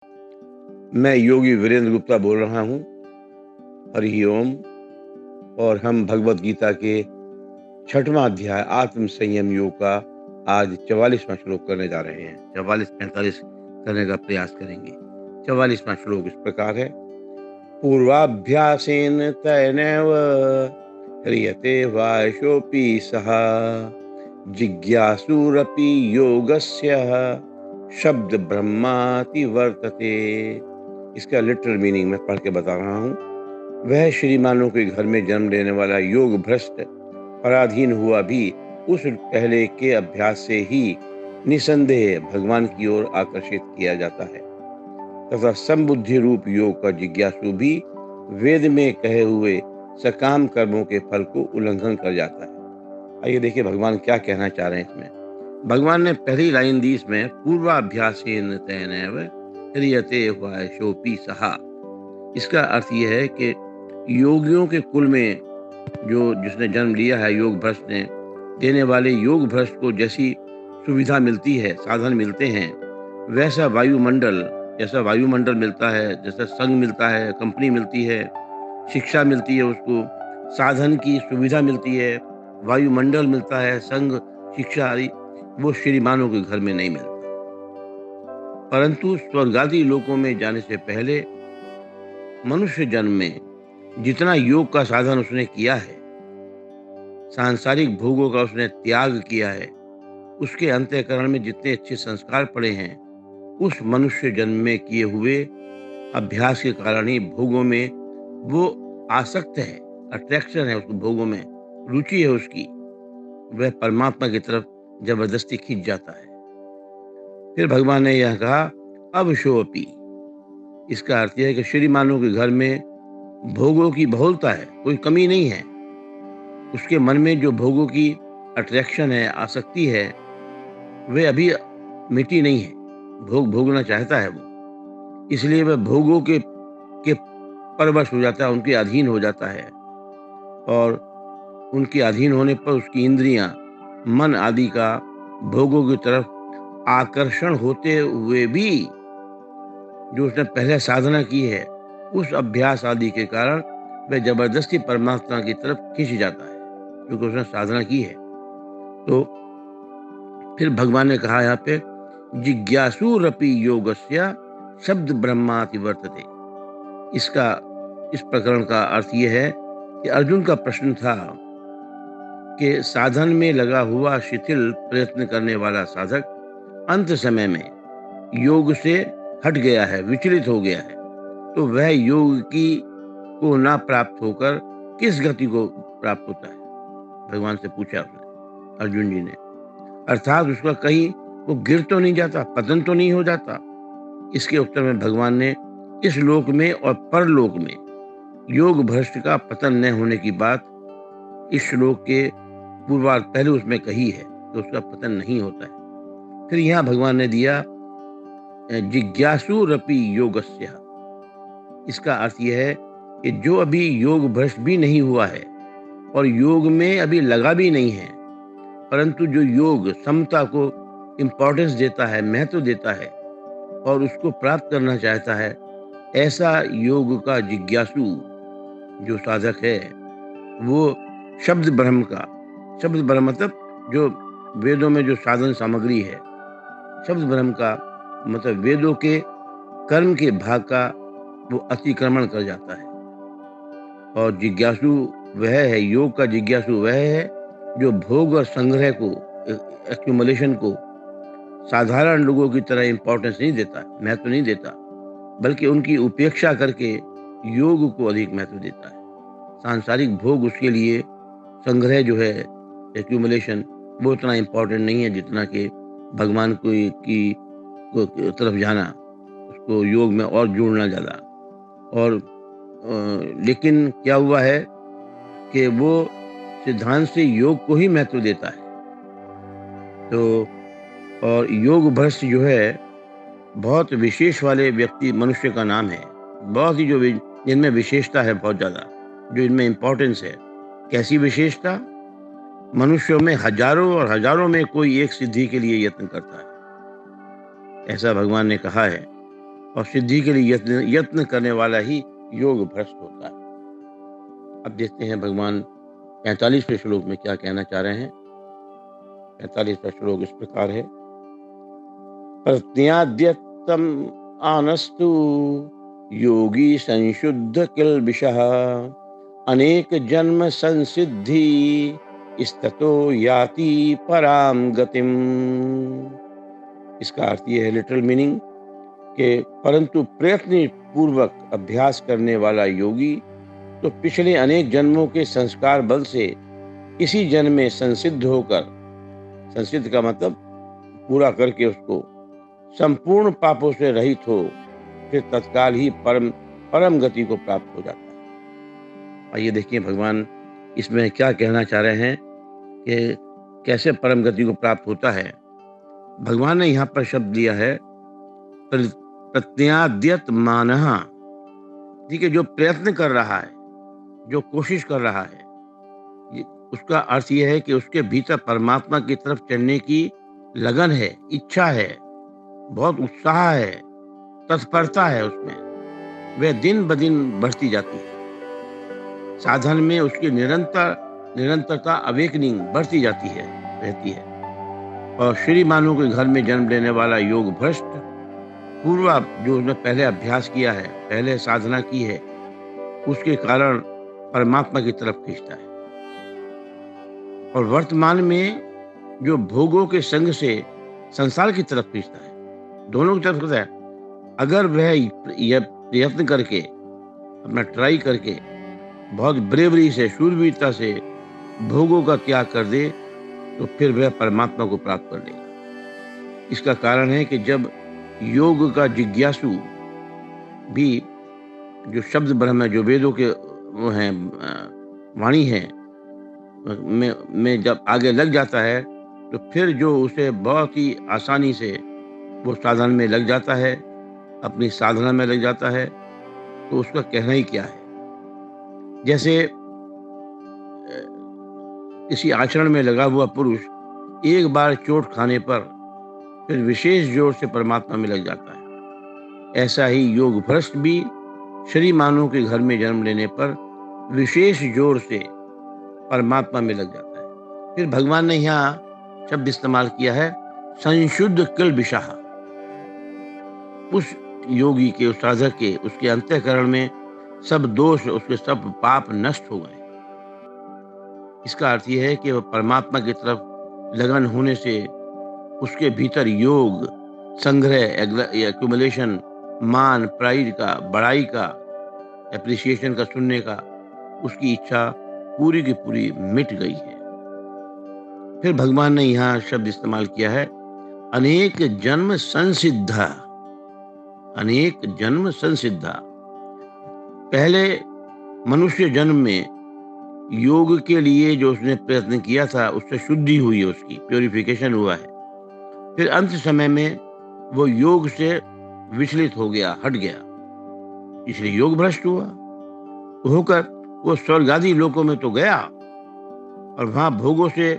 मैं योगी वीरेंद्र गुप्ता बोल रहा हूँ। हरि ओम। और हम भगवत गीता के 6वां अध्याय आत्म संयम योग का आज 44वां श्लोक करने जा रहे हैं। 44-45 करने का प्रयास करेंगे। 44वां श्लोक इस प्रकार है। पूर्वाभ्यासेन तैनैव ह्रियते वाशोऽपि सः जिज्ञासुरपि योगस्य शब्द ब्रह्माति वर्तते। इसका लिटरल मीनिंग मैं पढ़ के बता रहा हूँ। वह श्रीमानों के घर में जन्म लेने वाला योग भ्रष्ट पराधीन हुआ भी उस पहले के अभ्यास से ही निसंदेह भगवान की ओर आकर्षित किया जाता है तथा समबुद्धि रूप योग का जिज्ञासु भी वेद में कहे हुए सकाम कर्मों के फल को उल्लंघन कर जाता है। आइए देखिए भगवान क्या कहना चाह रहे हैं इसमें। भगवान ने पहली लाइन दी इसमें, पूर्वाभ्यासेन तैनैव ह्रियते वाशोऽपि सः। इसका अर्थ यह है कि योगियों के कुल में जो जिसने जन्म लिया है, योग भ्रष्ट ने देने वाले योग भ्रष्ट को जैसी सुविधा मिलती है, साधन मिलते हैं, वैसा जैसा वायुमंडल मिलता है, जैसा संघ मिलता है, कंपनी मिलती है, शिक्षा मिलती है, उसको साधन की सुविधा मिलती है, वायुमंडल मिलता है, संघ, शिक्षा आदि, वो श्रीमानों के घर में नहीं मिलता। परंतु स्वर्गादि लोकों में जाने से पहले मनुष्य जन्म में जितना योग का साधन उसने किया है, सांसारिक भोगों का उसने त्याग किया है, उसके अंतःकरण में जितने अच्छे संस्कार पड़े हैं, उस मनुष्य जन्म में किए हुए अभ्यास के कारण ही भोगों में वो आसक्त है, अट्रैक्शन है उसको, भोगों में रुचि है उसकी, वह परमात्मा की तरफ जबरदस्ती खींच जाता है। फिर भगवान ने यह कहा, अब शोपी। इसका अर्थ यह है कि श्रीमानों के घर में भोगों की बहुलता है, कोई कमी नहीं है। उसके मन में जो भोगों की अट्रैक्शन है, आसक्ति है, वह अभी मिटी नहीं है। भोग भोगना चाहता है वो, इसलिए वह भोगों के परवश हो जाता है, उनके अधीन हो जाता है। और उनके अधीन होने पर उसकी इंद्रियां, मन आदि का भोगों की तरफ आकर्षण होते हुए भी जो उसने पहले साधना की है, उस अभ्यास आदि के कारण वह जबरदस्ती परमात्मा की तरफ खींच जाता है, क्योंकि उसने साधना की है। तो फिर भगवान ने कहा यहाँ पे, जिज्ञासुरपि योगस्य शब्द ब्रह्माति वर्तते। इसका इस प्रकरण का अर्थ यह है कि अर्जुन का प्रश्न था कि साधन में लगा हुआ शिथिल प्रयत्न करने वाला साधक अंत समय में योग से हट गया है, विचलित हो गया है, तो वह योग की को ना प्राप्त होकर किस गति को प्राप्त होता है? भगवान से पूछा उसने, अर्जुन जी ने। अर्थात उसका कहीं वो गिर तो नहीं जाता, पतन तो नहीं हो जाता? इसके उत्तर में भगवान ने इस लोक में और परलोक में योग भ्रष्ट का पतन न होने की बात इस श्लोक के पूर्वार्ध पहले उसमें कही है कि उसका पतन नहीं होता है। फिर यहाँ भगवान ने दिया जिज्ञासुरपि योगस्य। इसका अर्थ यह है कि जो अभी योग भ्रष्ट भी नहीं हुआ है और योग में अभी लगा भी नहीं है, परंतु जो योग समता को इम्पोर्टेंस देता है, महत्व देता है और उसको प्राप्त करना चाहता है, ऐसा योग का जिज्ञासु जो साधक है, वो शब्द ब्रह्म मतलब जो वेदों में जो साधन सामग्री है, शब्द ब्रह्म का मतलब वेदों के कर्म के भाग का वो अतिक्रमण कर जाता है। और जिज्ञासु वह है, योग का जिज्ञासु वह है जो भोग और संग्रह को, एक्यूमुलेशन को साधारण लोगों की तरह इंपॉर्टेंस नहीं देता, महत्व नहीं देता, बल्कि उनकी उपेक्षा करके योग को अधिक महत्व देता है। सांसारिक भोग उसके लिए, संग्रह जो है, एक्यूमुलेशन, वो उतना इम्पोर्टेंट नहीं है जितना कि भगवान की तरफ जाना, उसको योग में और जुड़ना ज़्यादा। और लेकिन क्या हुआ है कि वो सिद्धांत से योग को ही महत्व देता है। तो और योग भ्रष्ट जो है, बहुत विशेष वाले व्यक्ति मनुष्य का नाम है, बहुत ही जो जिनमें विशेषता है, बहुत ज़्यादा जो इनमें इम्पोर्टेंस है। कैसी विशेषता? मनुष्यों में हजारों और हजारों में कोई एक सिद्धि के लिए यत्न करता है, ऐसा भगवान ने कहा है। और सिद्धि के लिए यत्न यत्न करने वाला ही योग भ्रष्ट होता है। अब देखते हैं भगवान 45वें श्लोक में क्या कहना चाह रहे हैं। 45वां श्लोक इस प्रकार है। प्रज्ञाद्यतम आनस्तु योगी संशुद्ध किल्बिषः अनेक जन्म संसिद्धि स्ततो याति पराम गतिम। इसका अर्थ ये है, लिटरल मीनिंग, कि परंतु प्रयत्न पूर्वक अभ्यास करने वाला योगी तो पिछले अनेक जन्मों के संस्कार बल से इसी जन्म में संसिद्ध होकर, संसिद्ध का मतलब पूरा करके उसको संपूर्ण पापों से रहित हो, फिर तत्काल ही परम गति को प्राप्त हो जाता है। आइए देखिए भगवान इसमें क्या कहना चाह रहे हैं कि कैसे परम गति को प्राप्त होता है। भगवान ने यहाँ पर शब्द दिया है प्रज्ञाद्यत मानः। ठीक है, जो प्रयत्न कर रहा है, जो कोशिश कर रहा है, उसका अर्थ यह है कि उसके भीतर परमात्मा की तरफ चलने की लगन है, इच्छा है, बहुत उत्साह है, तत्परता है उसमें, वह दिन ब दिन बढ़ती जाती है। साधन में उसकी निरंतरता अवेकनिंग बढ़ती जाती है, रहती है। और श्री मानव के घर में जन्म लेने वाला योग भ्रष्ट पूर्व जो उसने पहले अभ्यास किया है, पहले साधना की है, उसके कारण परमात्मा की तरफ खींचता है। और वर्तमान में जो भोगों के संग से संसार की तरफ खींचता है, दोनों की तरफ खींचता है। अगर वह यह प्रयत्न करके, अपना ट्राई करके, बहुत ब्रेवरी से, शूरवीरता से भोगों का त्याग कर दे, तो फिर वह परमात्मा को प्राप्त कर लेगा। इसका कारण है कि जब योग का जिज्ञासु भी, जो शब्द ब्रह्म है, जो वेदों के वो हैं, वाणी है, में जब आगे लग जाता है, तो फिर जो उसे बहुत ही आसानी से वो साधन में लग जाता है, अपनी साधना में लग जाता है, तो उसका कहना ही क्या है। जैसे किसी आचरण में लगा हुआ पुरुष एक बार चोट खाने पर फिर विशेष जोर से परमात्मा में लग जाता है, ऐसा ही योग भ्रष्ट भी श्री मानव के घर में जन्म लेने पर विशेष जोर से परमात्मा में लग जाता है। फिर भगवान ने यहाँ शब्द इस्तेमाल किया है संशुद्ध किल्बिषः। उस योगी के, उस साधक के, उसके अंतःकरण में सब दोष, उसके सब पाप नष्ट हो गए। इसका अर्थ यह है कि वह परमात्मा की तरफ लगन होने से उसके भीतर योग, संग्रह, एक्यूमुलेशन, मान, प्राइड का, बड़ाई का, एप्रिसिएशन का, सुनने का, उसकी इच्छा पूरी की पूरी मिट गई है। फिर भगवान ने यहाँ शब्द इस्तेमाल किया है अनेक जन्म संसिद्धा। अनेक जन्म संसिद्धा। पहले मनुष्य जन्म में योग के लिए जो उसने प्रयत्न किया था, उससे शुद्धि हुई है, उसकी प्योरिफिकेशन हुआ है। फिर अंत समय में वो योग से विचलित हो गया, हट गया, इसलिए योग भ्रष्ट हुआ। होकर वो स्वर्ग आदि लोकों में तो गया और वहां भोगों से,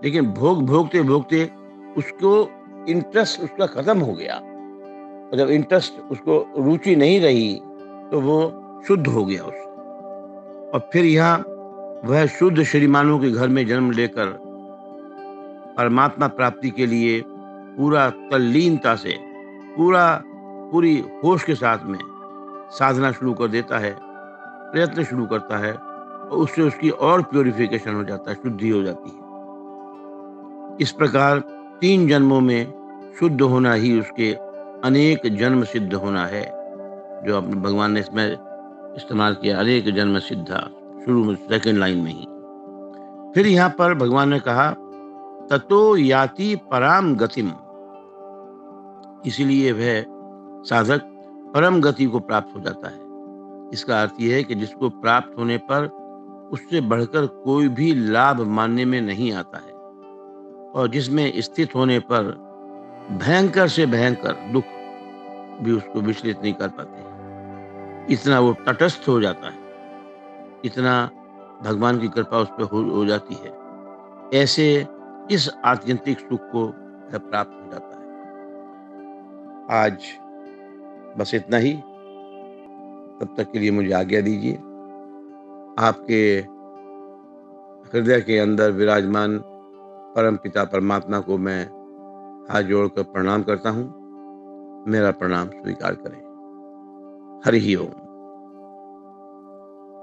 लेकिन भोगते भोगते उसको इंटरेस्ट उसका खत्म हो गया। और जब इंटरेस्ट, उसको रुचि नहीं रही, तो वो शुद्ध हो गया उससे। और फिर यहाँ वह शुद्ध श्रीमानों के घर में जन्म लेकर परमात्मा प्राप्ति के लिए पूरा तल्लीनता से, पूरी होश के साथ में साधना शुरू कर देता है, प्रयत्न शुरू करता है, और उससे उसकी और प्योरिफिकेशन हो जाता है, शुद्धि हो जाती है। इस प्रकार 3 जन्मों में शुद्ध होना ही उसके अनेक जन्म सिद्ध होना है, जो अपने भगवान ने इसमें इस्तेमाल किया, अनेक जन्म सिद्धा, शुरू में सेकंड लाइन में ही। फिर यहाँ पर भगवान ने कहा ततो याति पराम गतिम। इसीलिए वह साधक परम गति को प्राप्त हो जाता है। इसका अर्थ यह है कि जिसको प्राप्त होने पर उससे बढ़कर कोई भी लाभ मानने में नहीं आता है, और जिसमें स्थित होने पर भयंकर से भयंकर दुख भी उसको विचलित नहीं कर पाते। इतना वो तटस्थ हो जाता है, इतना भगवान की कृपा उस पर हो जाती है, ऐसे इस आत्यंतिक सुख को प्राप्त हो जाता है। आज बस इतना ही। तब तक के लिए मुझे आज्ञा दीजिए। आपके हृदय के अंदर विराजमान परमपिता परमात्मा को मैं हाथ जोड़कर प्रणाम करता हूँ। मेरा प्रणाम स्वीकार करें। हरि ओम।